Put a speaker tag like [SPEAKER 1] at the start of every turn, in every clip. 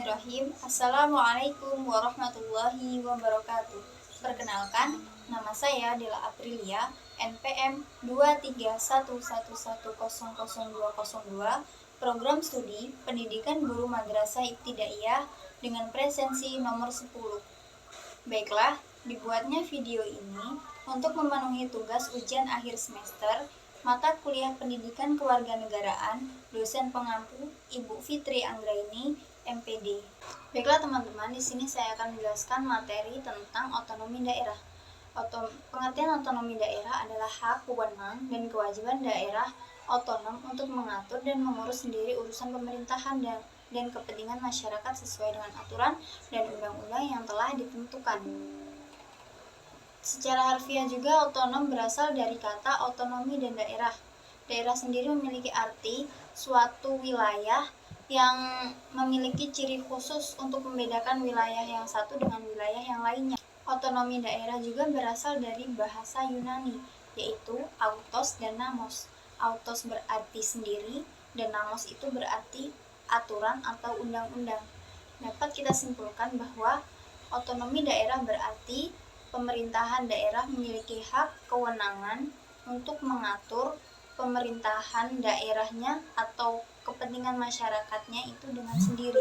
[SPEAKER 1] Bismillahirrahmanirrahim. Assalamualaikum warahmatullahi wabarakatuh. Perkenalkan, nama saya Dela Aprilia, NPM 23111002002, Program Studi Pendidikan Guru Madrasah Ibtidaiyah dengan presensi nomor 10. Baiklah, dibuatnya video ini untuk memenuhi tugas ujian akhir semester mata kuliah Pendidikan Kewarganegaraan, dosen pengampu Ibu Fitri Anggraini, MPD. Baiklah teman-teman, di sini saya akan menjelaskan materi tentang otonomi daerah. Pengertian otonomi daerah adalah hak, wewenang, dan kewajiban daerah otonom untuk mengatur dan mengurus sendiri urusan pemerintahan dan kepentingan masyarakat sesuai dengan aturan dan undang-undang yang telah ditentukan. Secara harfiah juga otonom berasal dari kata otonomi dan daerah. Daerah sendiri memiliki arti suatu wilayah yang memiliki ciri khusus untuk membedakan wilayah yang satu dengan wilayah yang lainnya. Otonomi daerah juga berasal dari bahasa Yunani, yaitu autos dan namos. Autos berarti sendiri dan namos itu berarti aturan atau undang-undang. Dapat kita simpulkan bahwa otonomi daerah berarti pemerintahan daerah memiliki hak kewenangan untuk mengatur pemerintahan daerahnya atau kepentingan masyarakatnya itu dengan sendiri,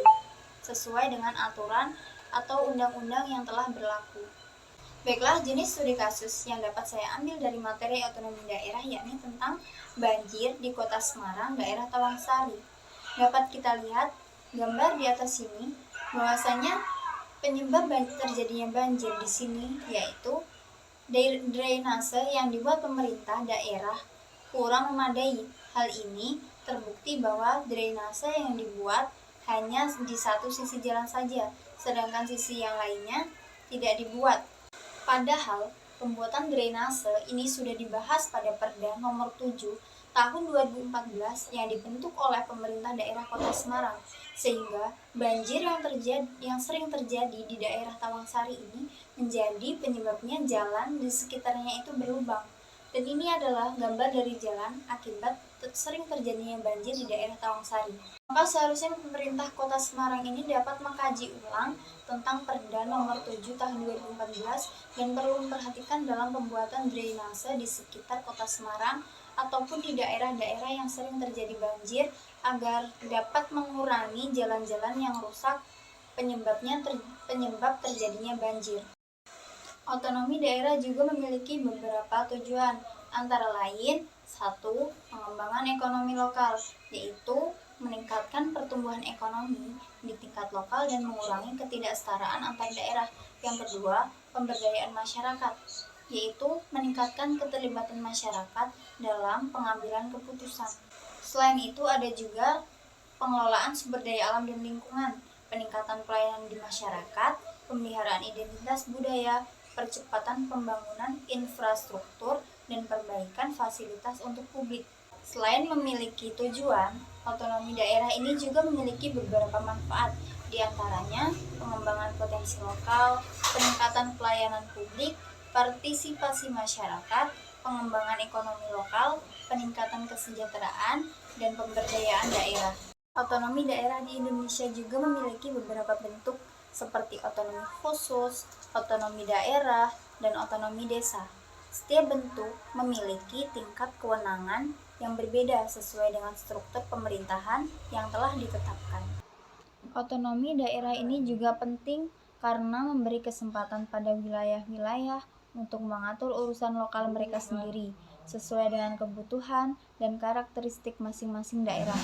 [SPEAKER 1] sesuai dengan aturan atau undang-undang yang telah berlaku. Baiklah, jenis studi kasus yang dapat saya ambil dari materi otonomi daerah yakni tentang banjir di Kota Semarang, daerah Tawangsari. Dapat kita lihat gambar di atas sini bahwasanya penyebab terjadinya banjir di sini yaitu drainase yang dibuat pemerintah daerah kurang memadai. Hal ini terbukti bahwa drainase yang dibuat hanya di satu sisi jalan saja, sedangkan sisi yang lainnya tidak dibuat. Padahal pembuatan drainase ini sudah dibahas pada Perda Nomor 7 Tahun 2014 yang dibentuk oleh pemerintah daerah Kota Semarang, sehingga banjir yang sering terjadi di daerah Tawangsari ini menjadi penyebabnya jalan di sekitarnya itu berlubang. Dan ini adalah gambar dari jalan akibat sering terjadinya banjir di daerah Tawangsari. Maka seharusnya pemerintah Kota Semarang ini dapat mengkaji ulang tentang Perda Nomor 7 Tahun 2014 dan perlu memperhatikan dalam pembuatan drainase di sekitar Kota Semarang ataupun di daerah-daerah yang sering terjadi banjir agar dapat mengurangi jalan-jalan yang rusak penyebab terjadinya banjir. Otonomi daerah juga memiliki beberapa tujuan, antara lain 1. Pengembangan ekonomi lokal, yaitu meningkatkan pertumbuhan ekonomi di tingkat lokal dan mengurangi ketidaksetaraan antar daerah. Yang kedua, pemberdayaan masyarakat, yaitu meningkatkan keterlibatan masyarakat dalam pengambilan keputusan. Selain itu ada juga pengelolaan sumber daya alam dan lingkungan, peningkatan pelayanan di masyarakat, pemeliharaan identitas budaya, percepatan pembangunan infrastruktur, dan perbaikan fasilitas untuk publik. Selain memiliki tujuan, otonomi daerah ini juga memiliki beberapa manfaat, di antaranya pengembangan potensi lokal, peningkatan pelayanan publik, partisipasi masyarakat, pengembangan ekonomi lokal, peningkatan kesejahteraan, dan pemberdayaan daerah. Otonomi daerah di Indonesia juga memiliki beberapa bentuk seperti otonomi khusus, otonomi daerah, dan otonomi desa. Setiap bentuk memiliki tingkat kewenangan yang berbeda sesuai dengan struktur pemerintahan yang telah ditetapkan. Otonomi daerah ini juga penting karena memberi kesempatan pada wilayah-wilayah untuk mengatur urusan lokal mereka sendiri sesuai dengan kebutuhan dan karakteristik masing-masing daerah.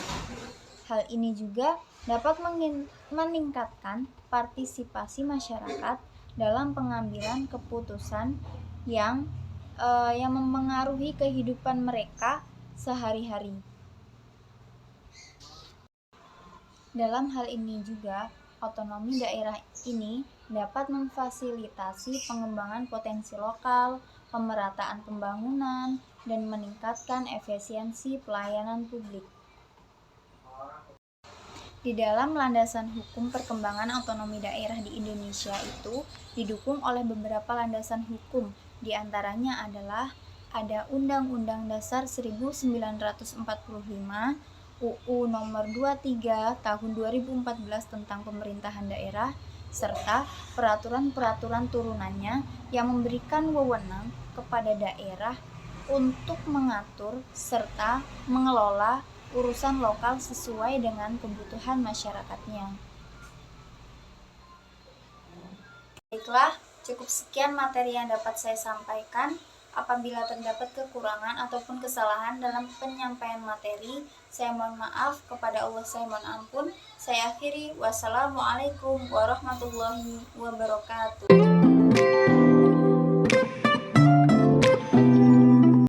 [SPEAKER 1] Hal ini juga dapat meningkatkan partisipasi masyarakat dalam pengambilan keputusan yang mempengaruhi kehidupan mereka sehari-hari. Dalam hal ini juga, otonomi daerah ini dapat memfasilitasi pengembangan potensi lokal, pemerataan pembangunan, dan meningkatkan efisiensi pelayanan publik. Di dalam landasan hukum perkembangan otonomi daerah di Indonesia itu didukung oleh beberapa landasan hukum, di antaranya adalah ada Undang-Undang Dasar 1945, UU Nomor 23 Tahun 2014 tentang Pemerintahan Daerah, serta peraturan-peraturan turunannya yang memberikan wewenang kepada daerah untuk mengatur serta mengelola urusan lokal sesuai dengan kebutuhan masyarakatnya. Baiklah, cukup sekian materi yang dapat saya sampaikan. Apabila terdapat kekurangan ataupun kesalahan dalam penyampaian materi, saya mohon maaf, kepada Allah saya mohon ampun. Saya akhiri, wassalamualaikum warahmatullahi wabarakatuh.